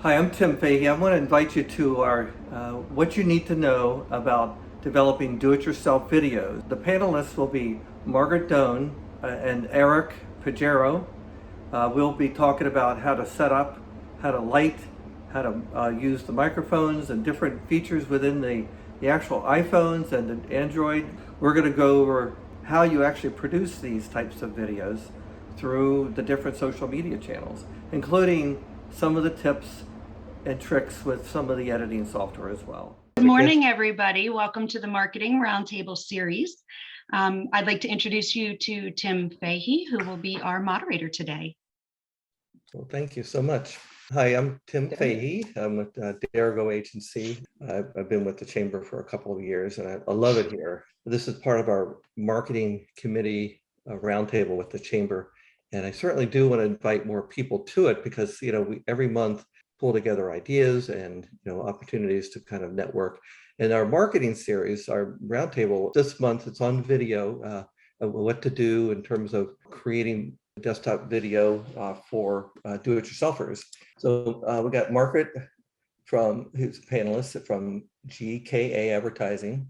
Hi, I'm Tim Fahey. I want to invite you to our What You Need to Know About Developing Do-It-Yourself Videos. The panelists will be Margaret Doan and Eric Pajero. We'll be talking about how to set up, how to light, how to use the microphones and different features within the actual iPhones and the Android. We're going to go over how you actually produce these types of videos through the different social media channels, including some of the tips and tricks with some of the editing software as well. Good morning, everybody. Welcome to the Marketing Roundtable series. I'd like to introduce you to Tim Fahey, who will be our moderator today. Well, thank you so much. Hi, I'm Tim Fahey. I'm with Derigo Agency. I've been with the Chamber for a couple of years, and I love it here. This is part of our marketing committee roundtable with the Chamber, and I certainly do want to invite more people to it because we every month pull together ideas and opportunities to kind of network. In our marketing series, our roundtable this month, it's on video, what to do in terms of creating desktop video for do-it-yourselfers. So we got Margaret who's a panelist from GKA Advertising,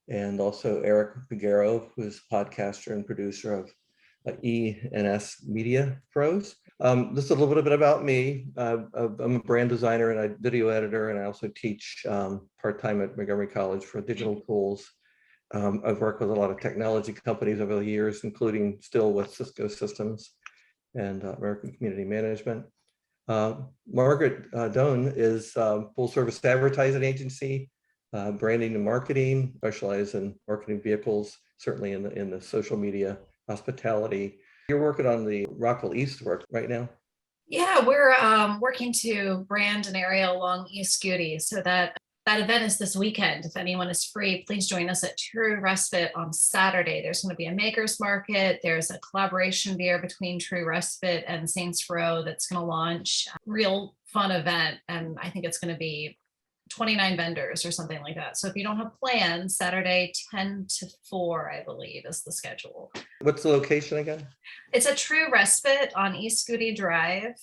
and also Eric Pajero, who's a podcaster and producer of E&S Media Pros. This is a little bit about me. I'm a brand designer and a video editor, and I also teach part-time at Montgomery College for digital tools. I've worked with a lot of technology companies over the years, including still with Cisco Systems and American Community Management. Margaret Doan is full service advertising agency, branding and marketing, specialize in marketing vehicles, certainly in the social media, hospitality. You're working on the Rockville East work right now? Yeah, we're working to brand an area along East Goody. So that event is this weekend. If anyone is free, please join us at True Respite on Saturday. There's going to be a maker's market. There's a collaboration beer between True Respite and Saints Row that's going to launch. Real fun event. And I think it's going to be 29 vendors or something like that. So if you don't have plans, Saturday 10 to 4, I believe, is the schedule. What's the location again? It's a True Respite on East Goody Drive.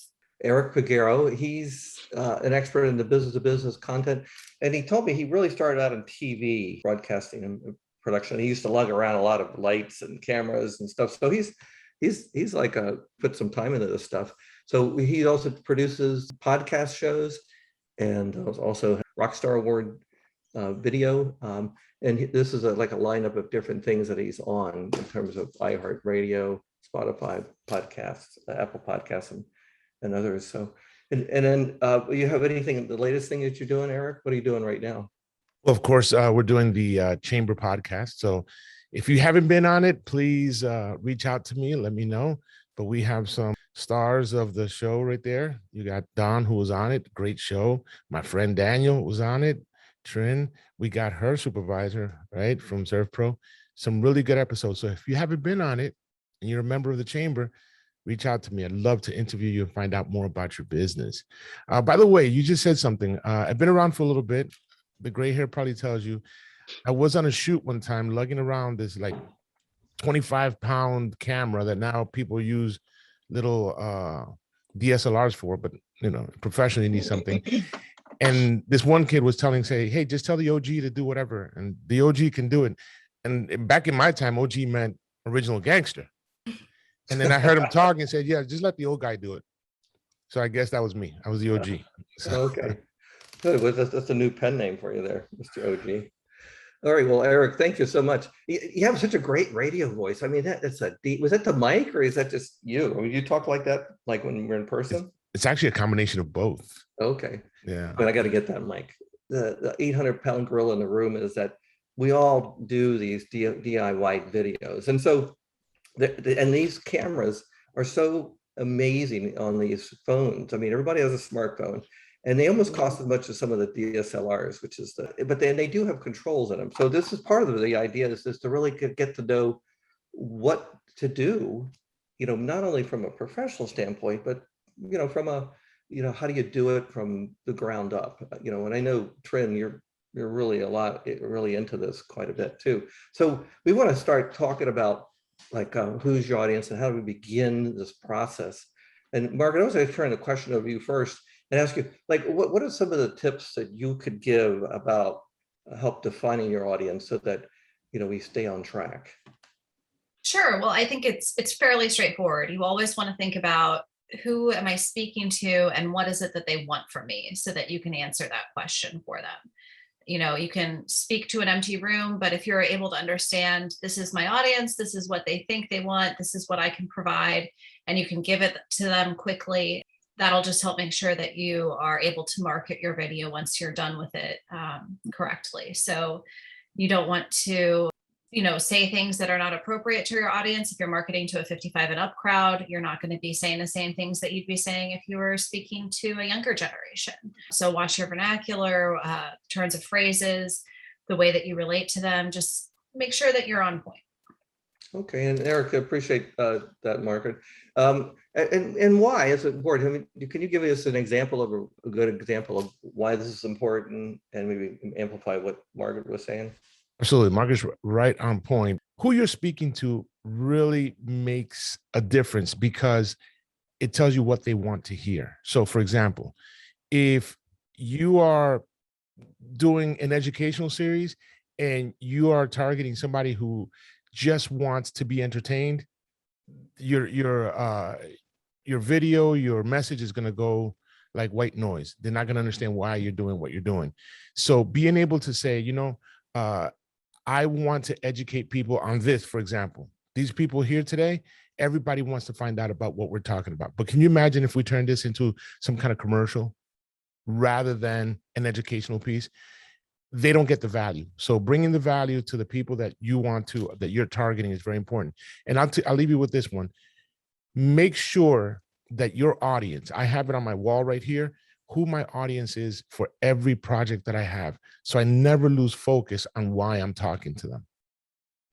Eric Pajero, he's an expert in the business-to-business content. And he told me he really started out in TV, broadcasting and production. He used to lug around a lot of lights and cameras and stuff. So he's like put some time into this stuff. So he also produces podcast shows and also Rockstar Award video. And this is like a lineup of different things that he's on in terms of iHeartRadio, Spotify podcasts, Apple Podcasts, and others. So, and then you have anything, the latest thing that you're doing, Eric? What are you doing right now? Well, of course, we're doing the Chamber podcast. So if you haven't been on it, please reach out to me, let me know. But we have some stars of the show right there. You got Don, who was on it, great show. My friend Daniel was on it. Trin, we got her supervisor, right, from Surf Pro. Some really good episodes. So if you haven't been on it and you're a member of the Chamber, reach out to me. I'd love to interview you and find out more about your business. By the way, you just said something. I've been around for a little bit. The gray hair probably tells you. I was on a shoot one time lugging around this like 25-pound camera that now people use little DSLRs for, but professionally need something. And this one kid was say, hey, just tell the OG to do whatever. And the OG can do it. And back in my time, OG meant original gangster. And then I heard him talking and said, yeah, just let the old guy do it. So I guess that was me. I was the OG. So. Okay. Good. Well, that's a new pen name for you there, Mr. OG. All right. Well, Eric, thank you so much. You have such a great radio voice. I mean, that's a deep, was that the mic or is that just you? I mean, you talk like that, like when we're in person? It's actually a combination of both. Okay. Yeah. But I got to get that mic. The 800-pound gorilla in the room is that we all do these DIY videos. And so, and these cameras are so amazing on these phones. I mean, everybody has a smartphone. And they almost cost as much as some of the DSLRs, which is but then they do have controls in them. So this is part of the idea is to really get to know what to do, not only from a professional standpoint, but, from a, how do you do it from the ground up? And I know, Trin, you're really into this quite a bit too. So we want to start talking about like who's your audience and how do we begin this process? And Margaret, I was going to turn the question over to you first. and ask you, like, what are some of the tips that you could give about help defining your audience so that, we stay on track? Sure. Well, I think it's fairly straightforward. You always want to think about, who am I speaking to and what is it that they want from me, so that you can answer that question for them. You can speak to an empty room, but if you're able to understand, this is my audience, this is what they think they want, this is what I can provide, and you can give it to them quickly, that'll just help make sure that you are able to market your video once you're done with it correctly. So you don't want to say things that are not appropriate to your audience. If you're marketing to a 55 and up crowd, you're not going to be saying the same things that you'd be saying if you were speaking to a younger generation. So watch your vernacular, turns of phrases, the way that you relate to them. Just make sure that you're on point. Okay, and Eric, I appreciate that, Margaret. And why is it important? I mean, can you give us an example of a good example of why this is important, and maybe amplify what Margaret was saying? Absolutely. Margaret's right on point. Who you're speaking to really makes a difference because it tells you what they want to hear. So, for example, if you are doing an educational series and you are targeting somebody who just wants to be entertained, your video, your message is going to go like white noise. They're not going to understand why you're doing what you're doing. So being able to say, I want to educate people on this, for example. These people here today, everybody wants to find out about what we're talking about. But can you imagine if we turn this into some kind of commercial rather than an educational piece? They don't get the value. So bringing the value to the people that you're targeting is very important. And I'll leave you with this one. Make sure that your audience, I have it on my wall right here, who my audience is for every project that I have. So I never lose focus on why I'm talking to them.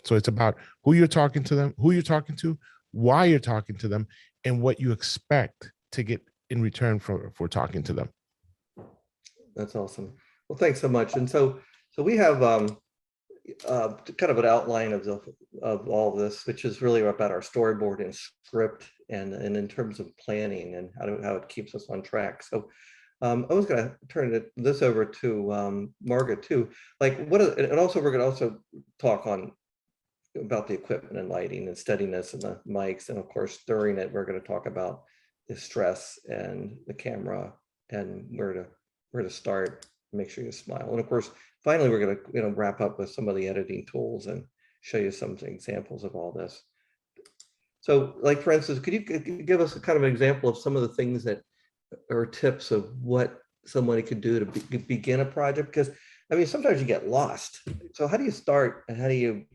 So it's about who you're talking to, why you're talking to them, and what you expect to get in return for talking to them. That's awesome. Well, thanks so much. And so we have kind of an outline of all this, which is really about our storyboard and script, and in terms of planning and how it keeps us on track. So I was going to turn this over to Margaret too. Like, and also we're going to also talk about the equipment and lighting and steadiness and the mics, and of course during it we're going to talk about the stress and the camera and where to start. Make sure you smile, and of course finally we're going to wrap up with some of the editing tools and show you some examples of all this. So, like, for instance, could you give us a kind of an example of some of the things that or tips of what somebody could do to begin a project? Because I mean, sometimes you get lost. So how do you start, and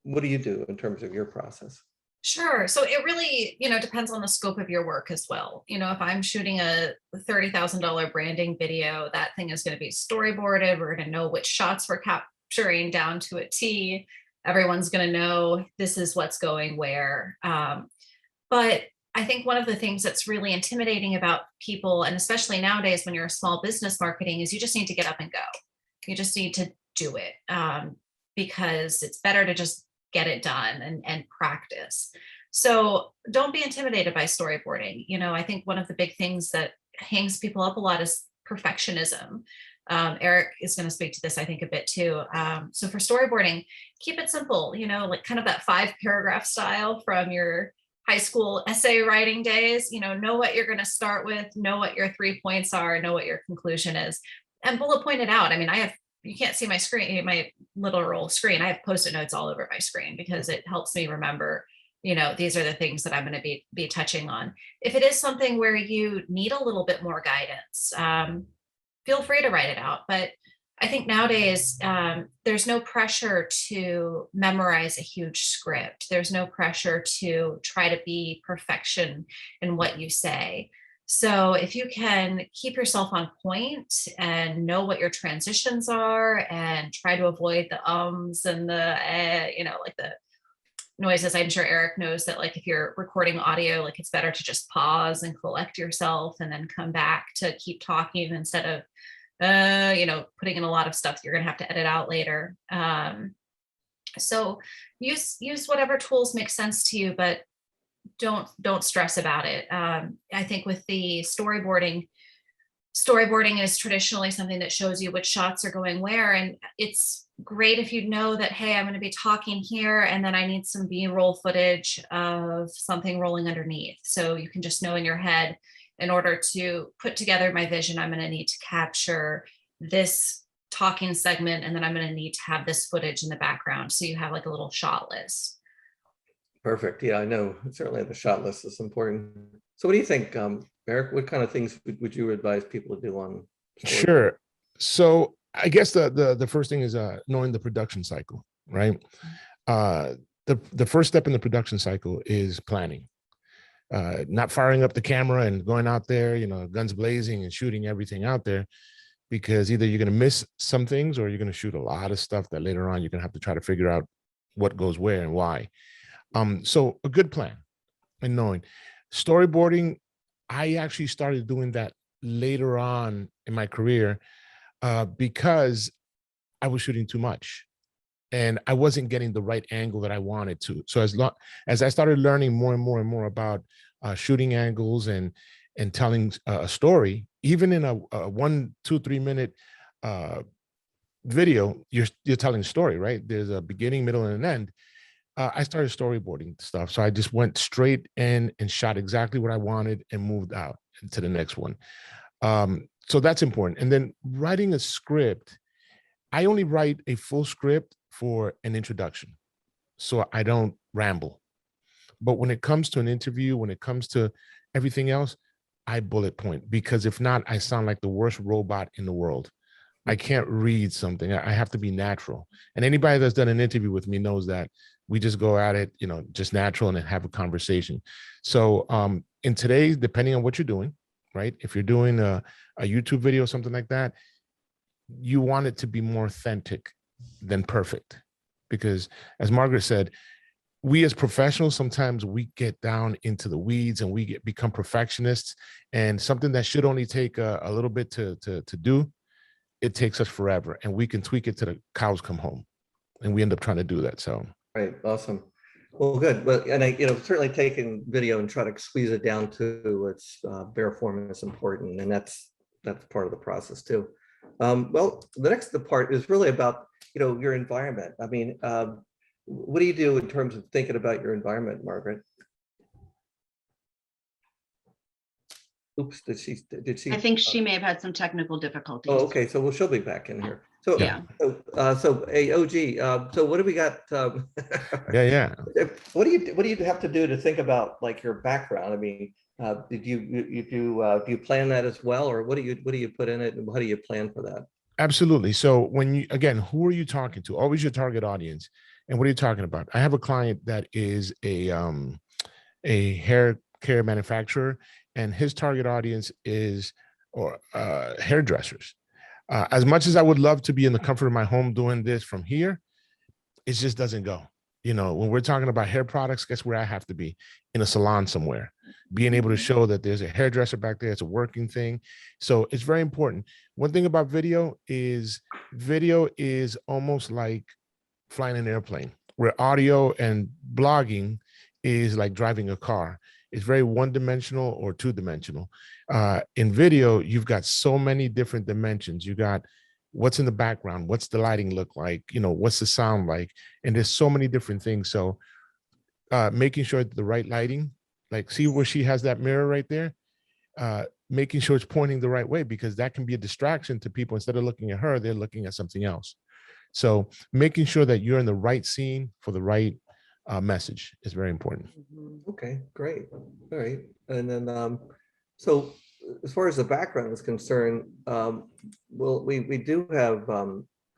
what do you do in terms of your process? Sure. So it really, depends on the scope of your work as well. If I'm shooting a $30,000 branding video, that thing is going to be storyboarded. We're going to know which shots we're capturing down to a T. Everyone's going to know this is what's going where. But I think one of the things that's really intimidating about people, and especially nowadays when you're a small business marketing, is you just need to get up and go. You just need to do it because it's better to just get it done and practice. So don't be intimidated by storyboarding. I think one of the big things that hangs people up a lot is perfectionism. Eric is going to speak to this, I think, a bit too. So for storyboarding, keep it simple, like kind of that 5-paragraph style from your high school essay writing days. Know what you're going to start with, know what your 3 points are, know what your conclusion is, and bullet point it out. I mean, you can't see my screen, my literal screen. I have Post-it notes all over my screen because it helps me remember, these are the things that I'm going to be touching on. If it is something where you need a little bit more guidance, feel free to write it out. But I think nowadays there's no pressure to memorize a huge script. There's no pressure to try to be perfection in what you say. So if you can keep yourself on point and know what your transitions are and try to avoid the ums and the, like the noises. I'm sure Eric knows that, like, if you're recording audio, like, it's better to just pause and collect yourself and then come back to keep talking instead of putting in a lot of stuff you're going to have to edit out later. So use whatever tools make sense to you, but don't stress about it. I think with the storyboarding storyboarding is traditionally something that shows you which shots are going where. And it's great if you know that, hey, I'm going to be talking here, and then I need some B-roll footage of something rolling underneath. So you can just know in your head, in order to put together my vision, I'm going to need to capture this talking segment, and then I'm going to need to have this footage in the background. So you have like a little shot list. Perfect. Yeah, I know. Certainly the shot list is important. So what do you think, Eric? What kind of things would you advise people to do on story? Sure. So I guess the first thing is knowing the production cycle, right? The first step in the production cycle is planning. Not firing up the camera and going out there, guns blazing and shooting everything out there, because either you're going to miss some things or you're going to shoot a lot of stuff that later on you're going to have to try to figure out what goes where and why. So a good plan and knowing storyboarding. I actually started doing that later on in my career because I was shooting too much and I wasn't getting the right angle that I wanted to. So as I started learning more and more and more about shooting angles and telling a story, even in a 1, 2, 3 minute video, you're telling a story, right? There's a beginning, middle, and an end. I started storyboarding stuff. So I just went straight in and shot exactly what I wanted and moved out to the next one. So that's important. And then writing a script, I only write a full script for an introduction, so I don't ramble. But when it comes to an interview, when it comes to everything else, I bullet point, because if not, I sound like the worst robot in the world. I can't read something. I have to be natural. And anybody that's done an interview with me knows that we just go at it, just natural and then have a conversation. So in today's, depending on what you're doing, right? If you're doing a YouTube video, something like that, you want it to be more authentic than perfect. Because as Margaret said, we as professionals, sometimes we get down into the weeds and we become perfectionists, and something that should only take a little bit to do, it takes us forever, and we can tweak it to the cows come home, and we end up trying to do that. So Right. Awesome. Well, good. Well, and I, certainly taking video and try to squeeze it down to its bare form is important, and that's part of the process too. Well, the next part is really about your environment. I mean, what do you do in terms of thinking about your environment, Margaret? Oops, did she? I think she may have had some technical difficulties. Oh, okay. So she'll be back in here. So Yeah. So hey, OG. So what do we got? yeah. What do you have to do to think about like your background? I mean, did you do you plan that as well, or what do you put in it, and how do you plan for that? Absolutely. So when you, again, who are you talking to? Always your target audience. And what are you talking about? I have a client that is a hair care manufacturer, and his target audience is hairdressers. As much as I would love to be in the comfort of my home doing this from here, it just doesn't go. When we're talking about hair products, guess where I have to be? In a salon somewhere, being able to show that there's a hairdresser back there. It's a working thing. So it's very important. One thing about video is almost like flying an airplane, where audio and blogging is like driving a car. It's very one-dimensional or two-dimensional. In video, you've got so many different dimensions. You got what's in the background, what's the lighting look like, what's the sound like, and there's so many different things. So making sure that the right lighting, like see where she has that mirror right there, making sure it's pointing the right way, because that can be a distraction to people. Instead of looking at her, they're looking at something else. So making sure that you're in the right scene for the right message is very important. Okay, great. All right. And then, so as far as the background is concerned, well, we do have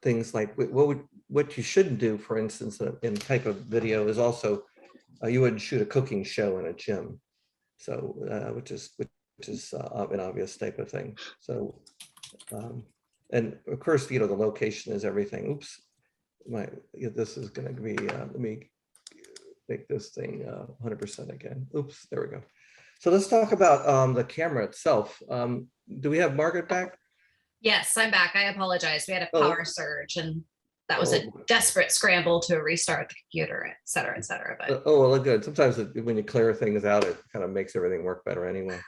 things like what you shouldn't do, for instance, in type of video is also you wouldn't shoot a cooking show in a gym. So which is an obvious type of thing. So and of course, the location is everything. Oops, this is going to be let me make this thing 100% again. Oops, there we go. So let's talk about the camera itself. Do we have Margaret back? Yes, I'm back. I apologize. We had a power surge, and that was a desperate scramble to restart the computer, et cetera, et cetera. But well, good. Sometimes when you clear things out, it kind of makes everything work better anyway.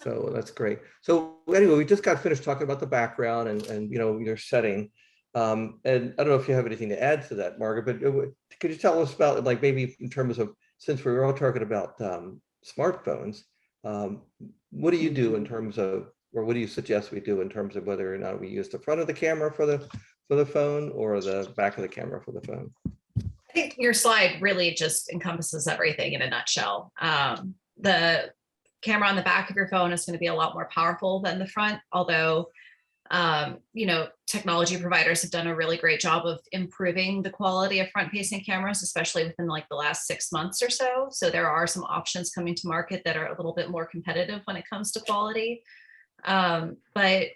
So that's great. So anyway, we just got finished talking about the background and your setting. And I don't know if you have anything to add to that, Margaret, but could you tell us about, like, maybe in terms of, since we were all talking about smartphones, what do you do in terms of, or what do you suggest we do in terms of whether or not we use the front of the camera for the phone or the back of the camera for the phone? I think your slide really just encompasses everything in a nutshell. The camera on the back of your phone is going to be a lot more powerful than the front, although technology providers have done a really great job of improving the quality of front-facing cameras, especially within like the last 6 months or so. So there are some options coming to market that are a little bit more competitive when it comes to quality. But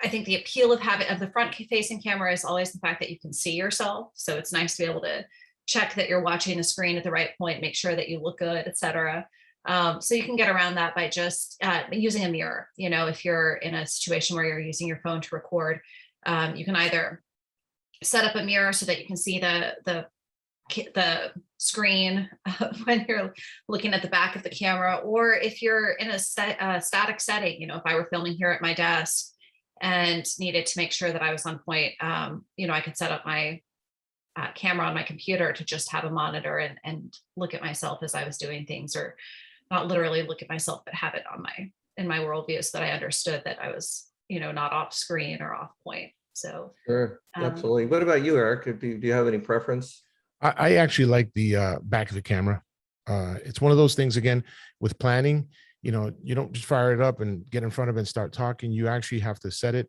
I think the appeal of the front-facing camera is always the fact that you can see yourself. So it's nice to be able to check that you're watching the screen at the right point, make sure that you look good, et cetera. So you can get around that by just using a mirror. If you're in a situation where you're using your phone to record, you can either set up a mirror so that you can see the screen when you're looking at the back of the camera, or if you're in a static setting, if I were filming here at my desk and needed to make sure that I was on point, I could set up my camera on my computer to just have a monitor and look at myself as I was doing things, or not literally look at myself, but have it in my worldview so that I understood that I was, not off screen or off point. So sure, absolutely. What about you, Eric? Do you have any preference? I actually like the back of the camera. It's one of those things, again, with planning, you don't just fire it up and get in front of it and start talking. You actually have to set it,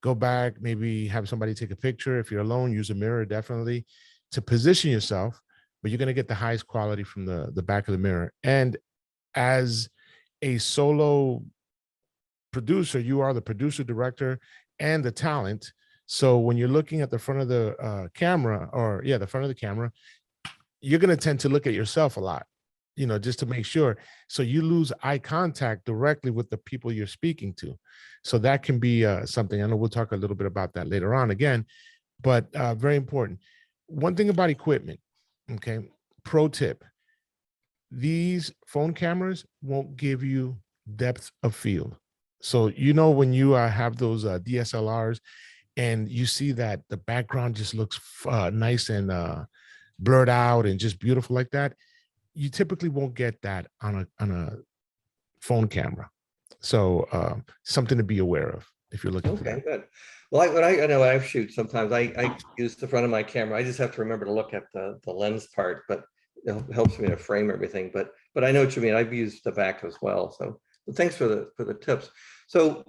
go back, maybe have somebody take a picture. If you're alone, use a mirror, definitely, to position yourself, but you're going to get the highest quality from the back of the mirror. And as a solo producer, you are the producer, director, and the talent. So when you're looking at the front of the camera, the front of the camera, you're going to tend to look at yourself a lot, just to make sure. So you lose eye contact directly with the people you're speaking to. So that can be something. I know we'll talk a little bit about that later on again, but very important. One thing about equipment, okay, pro tip. These phone cameras won't give you depth of field. So, when you have those DSLRs and you see that the background just looks nice and blurred out and just beautiful like that, you typically won't get that on a phone camera. So something to be aware of if you're looking for that. Okay, good. Well, I know I shoot sometimes. I use the front of my camera. I just have to remember to look at the lens part, but it helps me to frame everything. But I know what you mean. I've used the back as well. So thanks for the tips. So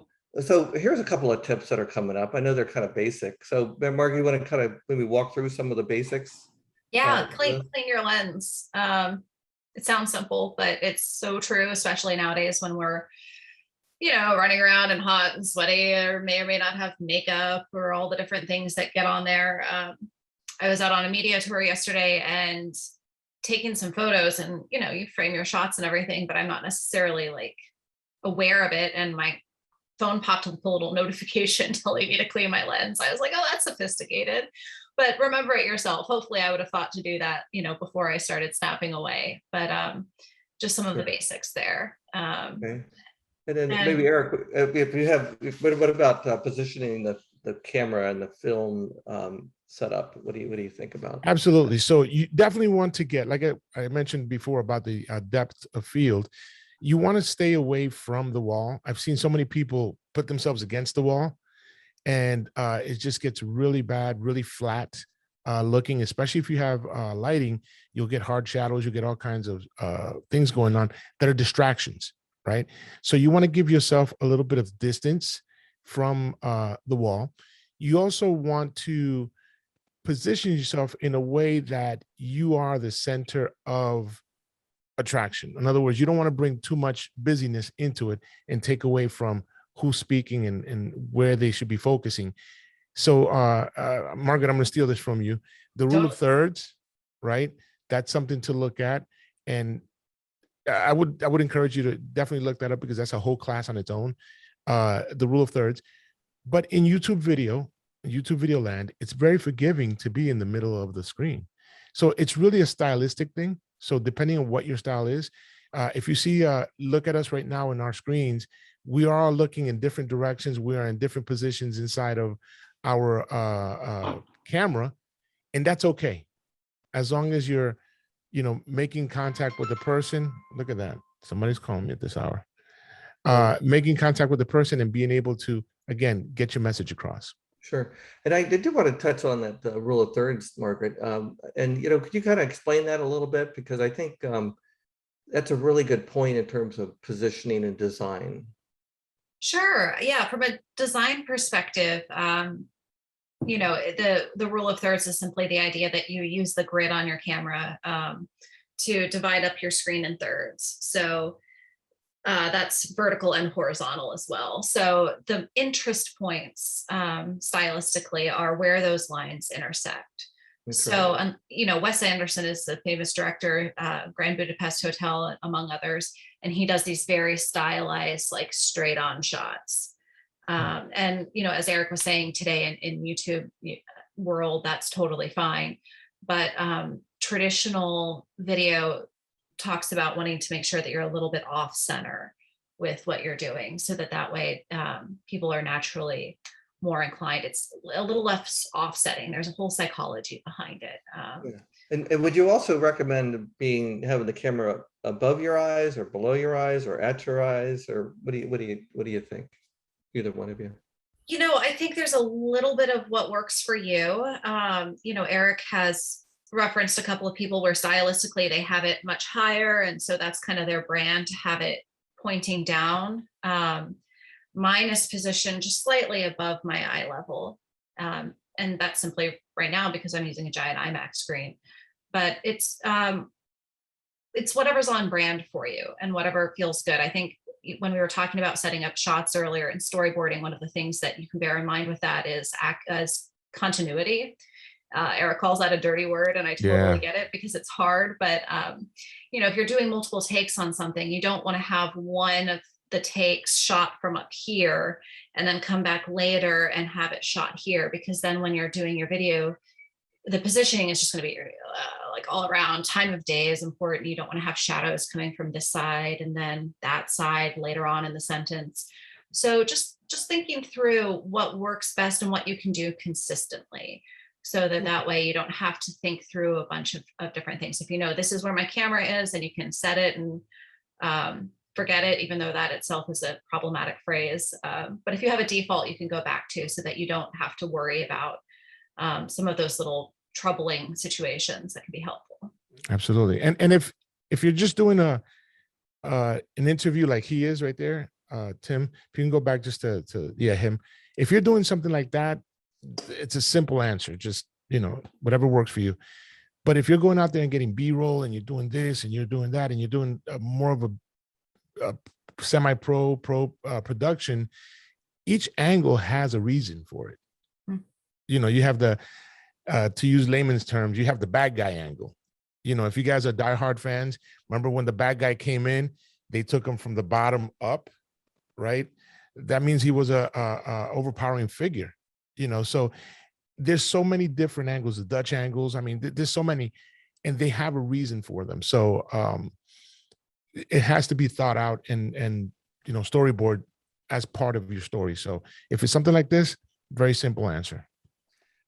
here's a couple of tips that are coming up. I know they're kind of basic. So Margaret, you want to kind of maybe walk through some of the basics? Yeah, clean your lens. It sounds simple, but it's so true, especially nowadays when we're running around and hot and sweaty, or may not have makeup or all the different things that get on there. I was out on a media tour yesterday and taking some photos, and you frame your shots and everything, but I'm not necessarily like aware of it. And my phone popped up with a little notification telling me to clean my lens. I was like, oh, that's sophisticated. But remember it yourself. Hopefully I would have thought to do that, before I started snapping away. But just some of the basics there. Okay. And then maybe Eric, if you have, what about positioning the camera and the film setup? What do you think about? Absolutely. So you definitely want to get, like I mentioned before about the depth of field, you want to stay away from the wall. I've seen so many people put themselves against the wall, and it just gets really bad, really flat looking, especially if you have lighting. You'll get hard shadows, you'll get all kinds of things going on that are distractions, right? So you want to give yourself a little bit of distance from the wall. You also want to position yourself in a way that you are the center of attraction. In other words, you don't want to bring too much busyness into it and take away from who's speaking and where they should be focusing. So Margaret, I'm going to steal this from you. The rule of thirds, right? That's something to look at. And I would encourage you to definitely look that up, because that's a whole class on its own. The rule of thirds. But in YouTube video land, it's very forgiving to be in the middle of the screen. So it's really a stylistic thing. So depending on what your style is, If you see, look at us right now in our screens, we are all looking in different directions. We are in different positions inside of our camera, and that's okay. As long as you're, making contact with the person. Look at that. Somebody's calling me at this hour. Making contact with the person and being able to, again, get your message across. Sure. And I did want to touch on that rule of thirds, Margaret. And, could you kind of explain that a little bit? Because I think that's a really good point in terms of positioning and design. Sure. Yeah. From a design perspective, the rule of thirds is simply the idea that you use the grid on your camera to divide up your screen in thirds. So that's vertical and horizontal as well. So the interest points stylistically are where those lines intersect. Okay. So, Wes Anderson is the famous director, Grand Budapest Hotel, among others, and he does these very stylized, like straight on shots. And, as Eric was saying today in YouTube world, that's totally fine. But traditional video talks about wanting to make sure that you're a little bit off center with what you're doing, so that way people are naturally more inclined. It's a little less offsetting. There's a whole psychology behind it. And would you also recommend having the camera above your eyes or below your eyes or at your eyes, or what do you think? Either one of you. I think there's a little bit of what works for you. Eric has referenced a couple of people where stylistically they have it much higher, and so that's kind of their brand, to have it pointing down. Mine is positioned just slightly above my eye level, and that's simply right now because I'm using a giant IMAX screen. But it's whatever's on brand for you and whatever feels good. I think when we were talking about setting up shots earlier and storyboarding, one of the things that you can bear in mind with that is continuity. Eric calls that a dirty word, and I totally get it because it's hard. But if you're doing multiple takes on something, you don't want to have one of the takes shot from up here and then come back later and have it shot here, because then when you're doing your video, the positioning is just going to be like all around. Time of day is important. You don't want to have shadows coming from this side and then that side later on in the sentence. So just thinking through what works best and what you can do consistently, so that way you don't have to think through a bunch of different things. If this is where my camera is, and you can set it and forget it, even though that itself is a problematic phrase. But if you have a default, you can go back to, so that you don't have to worry about some of those little troubling situations that can be helpful. Absolutely. And if you're just doing an interview like he is right there, Tim, if you can go back just to him. If you're doing something like that, it's a simple answer, just, whatever works for you. But if you're going out there and getting B-roll, and you're doing this and you're doing that, and you're doing more of a semi-pro production, each angle has a reason for it. You have the, to use layman's terms, you have the bad guy angle. If you guys are diehard fans, remember when the bad guy came in, they took him from the bottom up, right? That means he was a overpowering figure. So there's so many different angles, the Dutch angles. I mean, there's so many, and they have a reason for them. So it has to be thought out and storyboard as part of your story. So if it's something like this, very simple answer.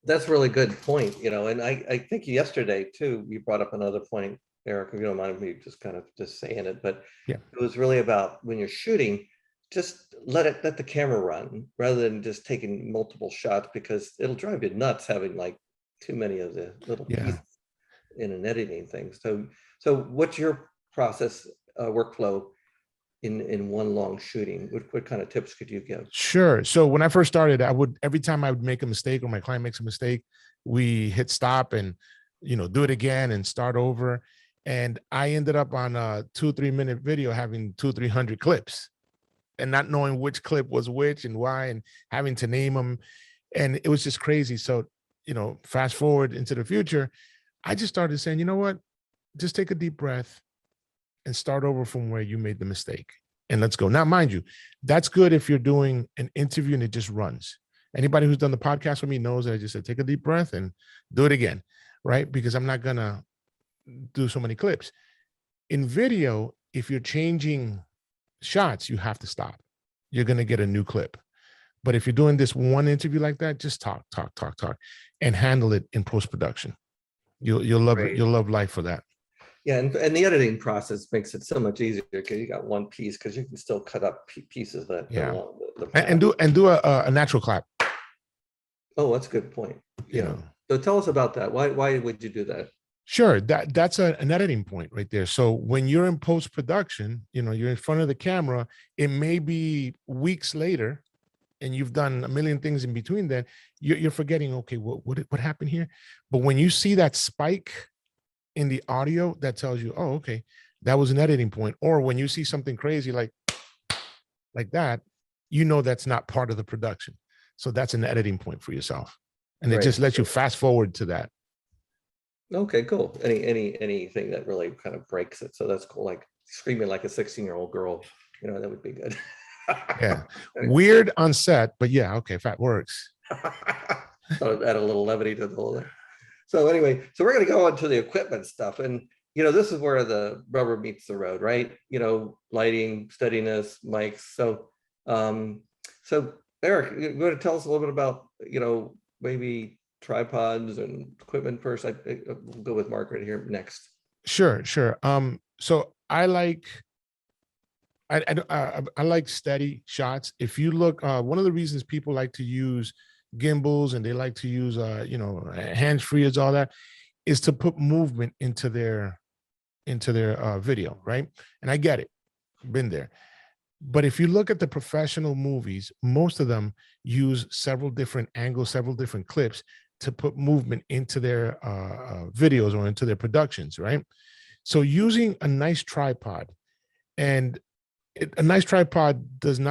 That's a really good point, and I think yesterday too, you brought up another point, Eric, if you don't mind me just saying it, but yeah, it was really about when you're shooting, just let the camera run rather than just taking multiple shots, because it'll drive you nuts having like too many of the little pieces in an editing thing. So what's your process workflow in one long shooting? What kind of tips could you give? Sure. So when I first started, every time I would make a mistake or my client makes a mistake, we hit stop and, do it again and start over. And I ended up on a 2-3 minute video having 200-300 clips and not knowing which clip was which and why, and having to name them. And it was just crazy. So, fast forward into the future, I just started saying, you know what, just take a deep breath and start over from where you made the mistake, and let's go. Now, mind you, that's good if you're doing an interview and it just runs. Anybody who's done the podcast with me knows that I just said, take a deep breath and do it again, right? Because I'm not going to do so many clips. In video, if you're changing shots, you have to stop. You're going to get a new clip. But if you're doing this one interview like that, just talk, and handle it in post-production. You'll love it. Great. You'll love life for that. Yeah, and the editing process makes it so much easier because you got one piece, because you can still cut up pieces that belong the and do a natural clap. Oh, that's a good point. You know. So tell us about that. Why would you do that? Sure, that's an editing point right there. So when you're in post-production, you're in front of the camera, it may be weeks later, and you've done a million things in between then, you're forgetting, okay, what happened here? But when you see that spike in the audio, that tells you, oh, okay, that was an editing point. Or when you see something crazy like that, that's not part of the production. So that's an editing point for yourself. And it just lets you fast forward to that. Okay, cool. Anything that really kind of breaks it. So that's cool. Like screaming like a 16-year-old girl, that would be good. Yeah. Weird on set, but yeah, okay, if that works. So add a little levity to the whole thing. So anyway, so we're going to go on to the equipment stuff. And, this is where the rubber meets the road, right? Lighting, steadiness, mics. So, Eric, you're going to tell us a little bit about, maybe tripods and equipment first. We'll go with Margaret here next. Sure. So I like steady shots. If you look, one of the reasons people like to use gimbals and they like to use hands-free as all that is to put movement into their video, right? And I get it, been there. But if you look at the professional movies, most of them use several different angles, several different clips to put movement into their videos or into their productions, right? So using a nice tripod, and a nice tripod doesn't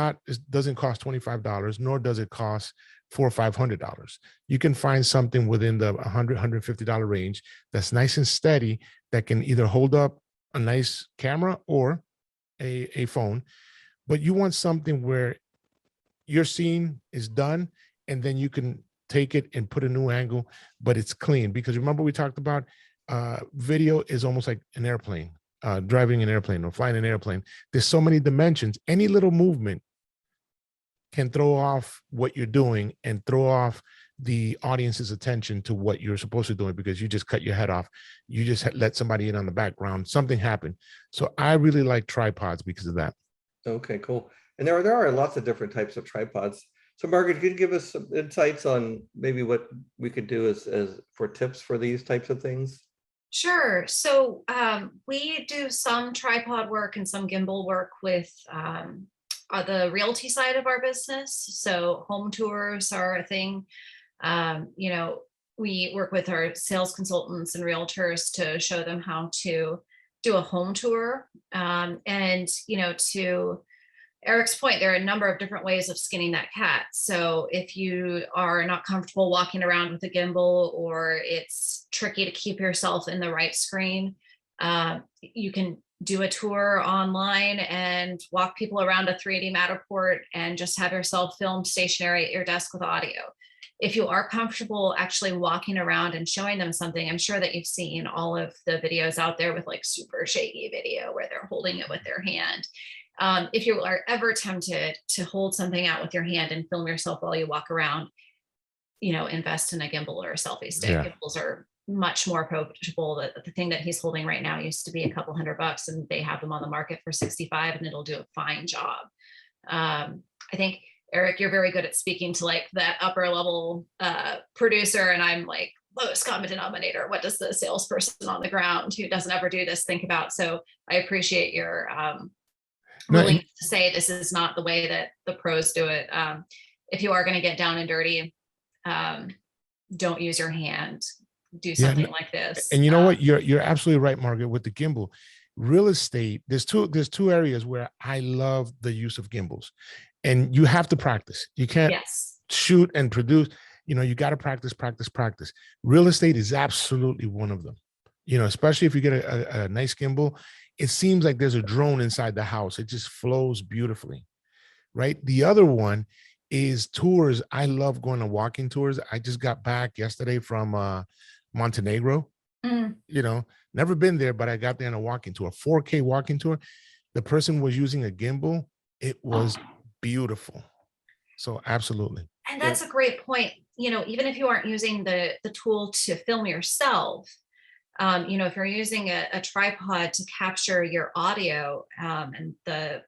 cost $25, nor does it cost $400 or $500. You can find something within the $100, $150 range that's nice and steady, that can either hold up a nice camera or a phone. But you want something where your scene is done, and then you can take it and put a new angle, but it's clean. Because remember, we talked about video is almost like an airplane, driving an airplane or flying an airplane. There's so many dimensions. Any little movement can throw off what you're doing and throw off the audience's attention to what you're supposed to do, because you just cut your head off. You just let somebody in on the background. Something happened. So I really like tripods because of that. Okay, cool. And there are lots of different types of tripods. So Margaret, could you give us some insights on maybe what we could do as for tips for these types of things? Sure. So we do some tripod work and some gimbal work with the realty side of our business. So home tours are a thing. We work with our sales consultants and realtors to show them how to do a home tour. To Eric's point, there are a number of different ways of skinning that cat. So if you are not comfortable walking around with a gimbal, or it's tricky to keep yourself in the right screen, you can do a tour online and walk people around a 3D Matterport and just have yourself filmed stationary at your desk with audio. If you are comfortable actually walking around and showing them something, I'm sure that you've seen all of the videos out there with like super shaky video where they're holding it with their hand. If you are ever tempted to hold something out with your hand and film yourself while you walk around, invest in a gimbal or a selfie stick. Yeah. Gimbals are much more approachable. The thing that he's holding right now used to be a couple $100, and they have them on the market for $65, and it'll do a fine job. I think, Eric, you're very good at speaking to like that upper level producer, and I'm like lowest common denominator. What does the salesperson on the ground who doesn't ever do this think about? So I appreciate your willingness to say this is not the way that the pros do it. If you are going to get down and dirty, don't use your hand. Do something like this. And you know what? You're absolutely right, Margaret, with the gimbal. Real estate, there's two areas where I love the use of gimbals, and you have to practice. You can't shoot and produce. You got to practice. Real estate is absolutely one of them. Especially if you get a nice gimbal, it seems like there's a drone inside the house. It just flows beautifully, right? The other one is tours. I love going on walking tours. I just got back yesterday from Montenegro. Never been there, but I got there on a walking tour, 4K walking tour. the person was using a gimbal, it was beautiful. So absolutely. And that's a great point. You know, even if you aren't using the tool to film yourself, you know, if you're using a tripod to capture your audio and the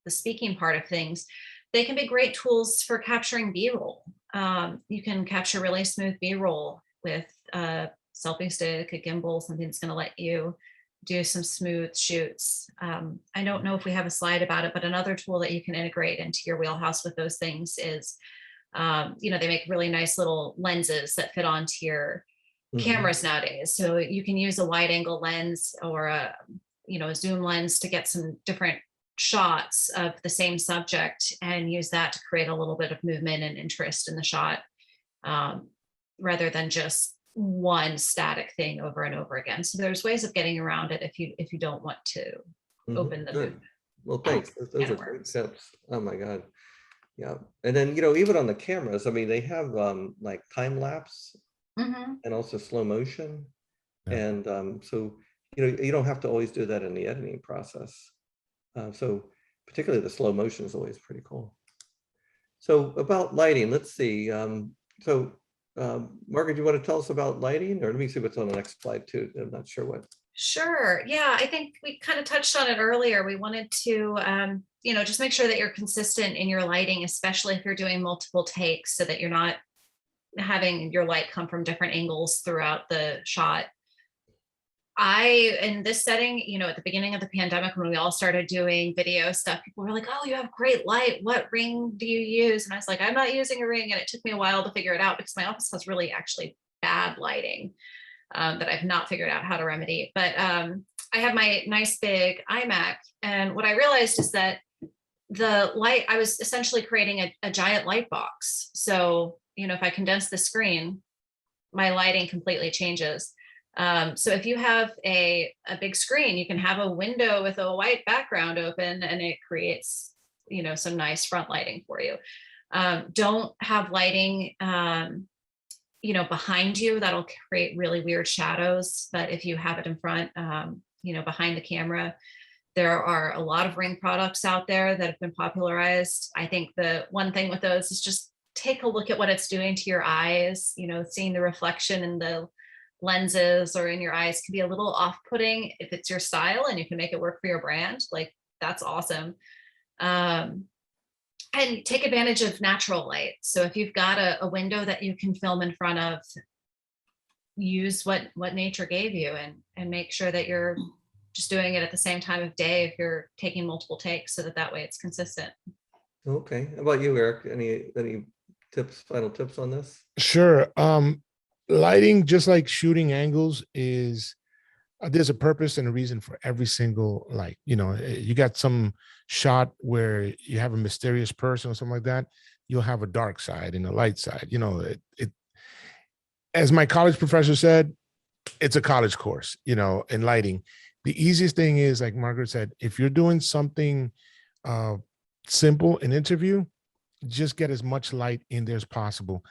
speaking part of things, they can be great tools for capturing B-roll. You can capture really smooth B-roll with a selfie stick, a gimbal, something that's going to let you do some smooth shoots. I don't know if we have a slide about it, but another tool that you can integrate into your wheelhouse with those things is, you know, they make really nice little lenses that fit onto your cameras nowadays. So you can use a wide angle lens or a, you know, a zoom lens to get some different shots of the same subject and use that to create a little bit of movement and interest in the shot, rather than just one static thing over and over again. So there's ways of getting around it if you don't want to open the movement. Well, thanks. Those are great tips. Oh my God. Yeah. And then, you know, even on the cameras, I mean, they have like time lapse and also slow motion. And so, you know, you don't have to always do that in the editing process. So particularly the slow motion is always pretty cool. So about lighting, let's see. Margaret, do you want to tell us about lighting, or let me see what's on the next slide too. I'm not sure what. Sure. Yeah, I think we kind of touched on it earlier. We wanted to, you know, just make sure that you're consistent in your lighting, especially if you're doing multiple takes, so that you're not having your light come from different angles throughout the shot. In this setting, you know, at the beginning of the pandemic, when we all started doing video stuff, people were like, oh, you have great light. What ring do you use? And I was like, I'm not using a ring. And it took me a while to figure it out because my office has really actually bad lighting that I've not figured out how to remedy. But I have my nice big iMac. And what I realized is that the light, I was essentially creating a giant light box. So, you know, if I condense the screen, my lighting completely changes. So if you have a big screen, you can have a window with a white background open and it creates, you know, some nice front lighting for you. Don't have lighting, you know, behind you. That'll create really weird shadows. But if you have it in front, you know, behind the camera, there are a lot of ring products out there that have been popularized. I think the one thing with those is just take a look at what it's doing to your eyes. You know, seeing the reflection in the lenses or in your eyes can be a little off-putting. If it's your style and you can make it work for your brand, like that's awesome. And take advantage of natural light. So if you've got a window that you can film in front of, use what nature gave you, and make sure that you're just doing it at the same time of day if you're taking multiple takes, so that way it's consistent. Okay. How about you, Eric? Any tips, final tips on this? Sure. Lighting, just like shooting angles, is there's a purpose and a reason for every single light. You know, you got some shot where you have a mysterious person or something like that, you'll have a dark side and a light side. You know, it as my college professor said, it's a college course, you know, in lighting. The easiest thing is, like Margaret said, if you're doing something simple, an interview, just get as much light in there as possible.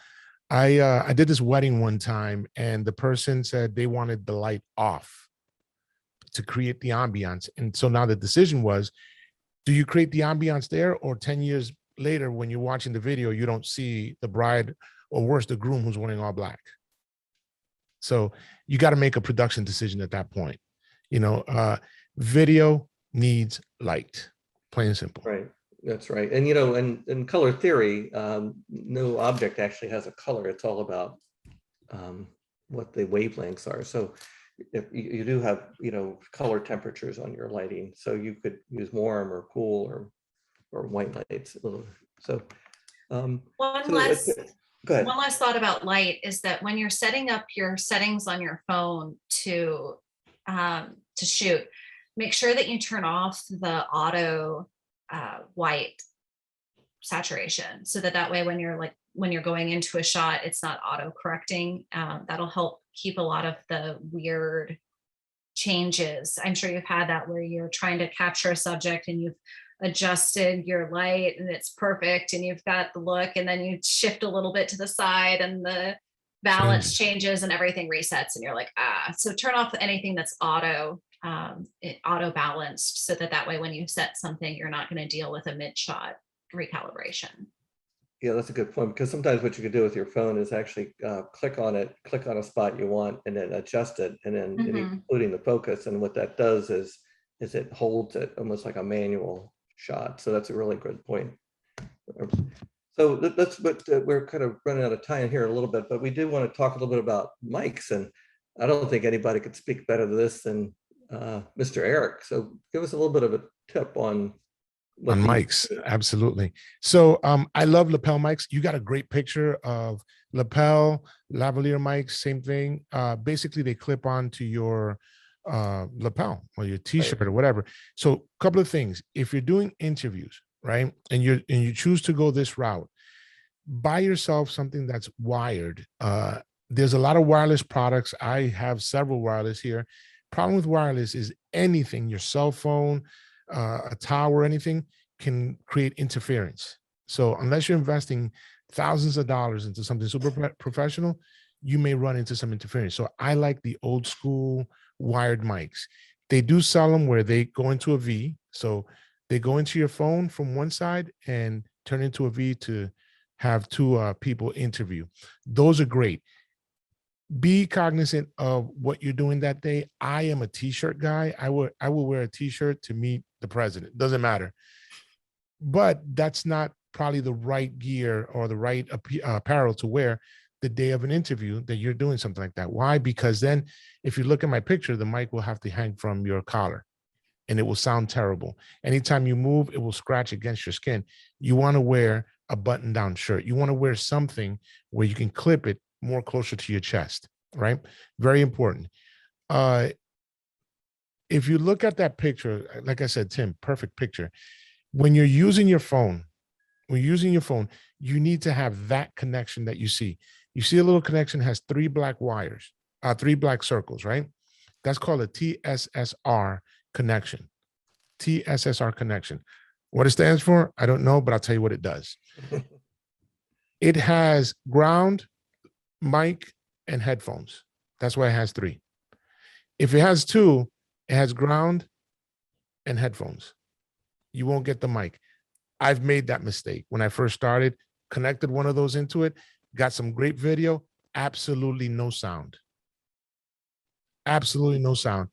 I did this wedding one time, and the person said they wanted the light off to create the ambiance. And so now the decision was, do you create the ambiance there, or 10 years later, when you're watching the video, you don't see the bride, or worse, the groom who's wearing all black? So you got to make a production decision at that point. You know, video needs light, plain and simple. Right. That's right. And, you know, in color theory, no object actually has a color. It's all about what the wavelengths are. So if you do have, you know, color temperatures on your lighting, so you could use warm or cool or white lights. So One last thought about light is that when you're setting up your settings on your phone to shoot, make sure that you turn off the auto white saturation, so that way when you're going into a shot, it's not auto correcting. That'll help keep a lot of the weird changes. I'm sure you've had that where you're trying to capture a subject and you've adjusted your light and it's perfect and you've got the look, and then you shift a little bit to the side and the balance changes and everything resets and you're like, so turn off anything that's auto auto balanced, so that way when you set something, you're not going to deal with a mid shot recalibration. Yeah, that's a good point, because sometimes what you could do with your phone is actually click on a spot you want, and then adjust it, and then including the focus. And what that does is it holds it almost like a manual shot. So that's a really good point. So we're kind of running out of time here a little bit, but we do want to talk a little bit about mics, and I don't think anybody could speak better to this than Mr. Eric. So give us a little bit of a tip on mics. Absolutely. So I love Lapel Mics. You got a great picture of lapel, lavalier mics, same thing. Basically, they clip onto your lapel or your t-shirt or whatever. So a couple of things. If you're doing interviews, right, and you choose to go this route, buy yourself something that's wired. There's a lot of wireless products. I have several wireless here. Problem with wireless is anything, your cell phone, a tower, anything can create interference. So unless you're investing thousands of dollars into something super professional, you may run into some interference. So I like the old school wired mics. They do sell them where they go into a V. So they go into your phone from one side and turn into a V to have two people interview. Those are great. Be cognizant of what you're doing that day. I am a t-shirt guy. I will wear a t-shirt to meet the president. Doesn't matter. But that's not probably the right gear or the right apparel to wear the day of an interview that you're doing something like that. Why? Because then if you look at my picture, the mic will have to hang from your collar and it will sound terrible. Anytime you move, it will scratch against your skin. You want to wear a button-down shirt. You want to wear something where you can clip it more closer to your chest, right? Very important. If you look at that picture, like I said, Tim, perfect picture. When you're using your phone, you need to have that connection that you see. You see a little connection has three black wires, three black circles, right? That's called a TSSR connection. TSSR connection. What it stands for, I don't know, but I'll tell you what it does. It has ground, mic, and headphones. That's why it has three. If it has two, it has ground and headphones. You won't get the mic. I've made that mistake. When I first started, connected one of those into it, got some great video, absolutely no sound. Absolutely no sound.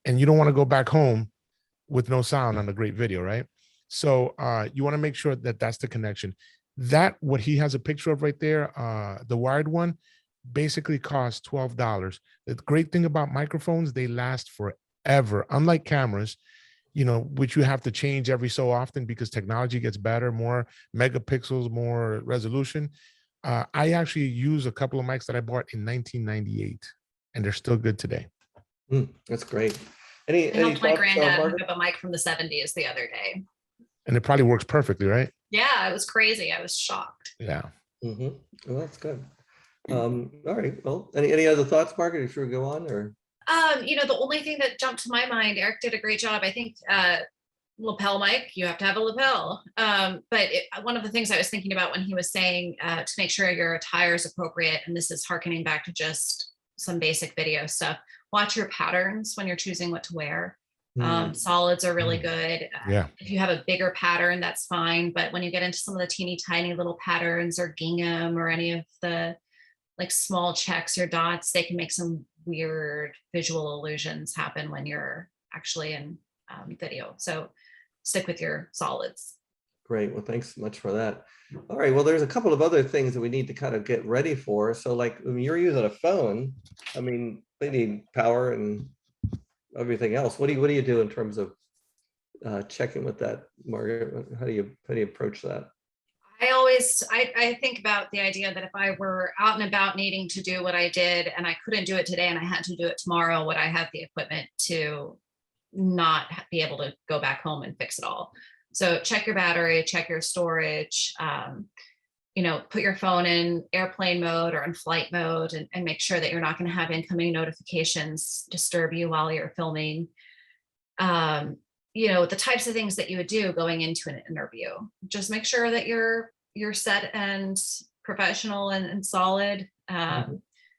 And you don't want to go back home with no sound on a great video, right? So you want to make sure that that's the connection. That, what he has a picture of right there, the wired one, basically costs $12. The great thing about microphones, they last forever. Unlike cameras, you know, which you have to change every so often because technology gets better, more megapixels, more resolution. I actually use a couple of mics that I bought in 1998, and they're still good today. That's great. I Any helped my thoughts, granddad Margaret? hook up a mic from the 70s the other day. And it probably works perfectly, right? Yeah, it was crazy. I was shocked. Yeah. Well, that's good. All right. Well, any other thoughts, Margaret? If you go on, or You know, the only thing that jumped to my mind, Eric did a great job. I think lapel mic, you have to have a lapel. But one of the things I was thinking about when he was saying to make sure your attire is appropriate, and this is hearkening back to just some basic video stuff, watch your patterns when you're choosing what to wear. Solids are really good. Yeah. If you have a bigger pattern, that's fine. But when you get into some of the teeny tiny little patterns or gingham or any of the like small checks or dots, they can make some weird visual illusions happen when you're actually in video. So stick with your solids. great. Well, thanks so much for that. All right. Well, there's a couple of other things that we need to kind of get ready for. So like when you're using a phone, I mean, they need power and everything else. What do you do in terms of checking with that, Margaret? How do you approach that? I think about the idea that if I were out and about needing to do what I did and I couldn't do it today and I had to do it tomorrow, would I have the equipment to not be able to go back home and fix it all? So check your battery, check your storage, you know, put your phone in airplane mode or in flight mode and make sure that you're not going to have incoming notifications disturb you while you're filming. You know, the types of things that you would do going into an interview. Just make sure that you're set and professional and solid.